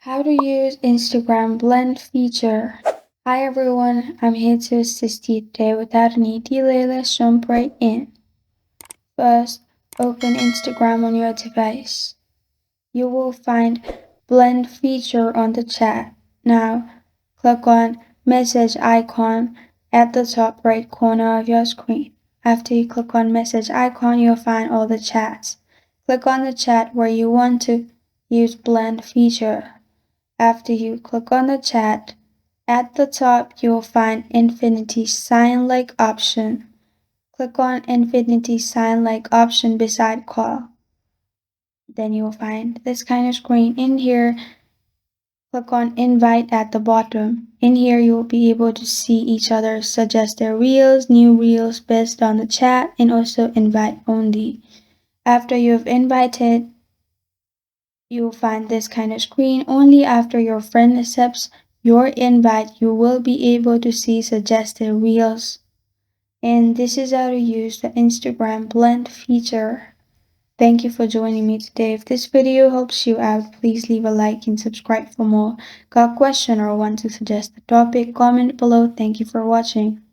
How to use Instagram blend feature. Hi everyone, I'm here to assist you today. Without any delay, let's jump right in. First, open Instagram on your device. You will find blend feature on the chat. Now, click on message icon at the top right corner of your screen. After you click on message icon, you'll find all the chats. Click on the chat where you want to use blend feature. After you click on the chat, at the top you'll find infinity sign like option. Click on infinity sign like option beside call. Then you'll find this kind of screen. In here, click on invite at the bottom. In here you'll be able to see each other suggested reels, new reels based on the chat, and also invite only. After you've invited, you'll find this kind of screen. Only after your friend accepts your invite, you will be able to see suggested reels. And this is how to use the Instagram blend feature. Thank you for joining me today. If this video helps you out, please leave a like and subscribe for more. Got a question or want to suggest a topic? Comment below. Thank you for watching.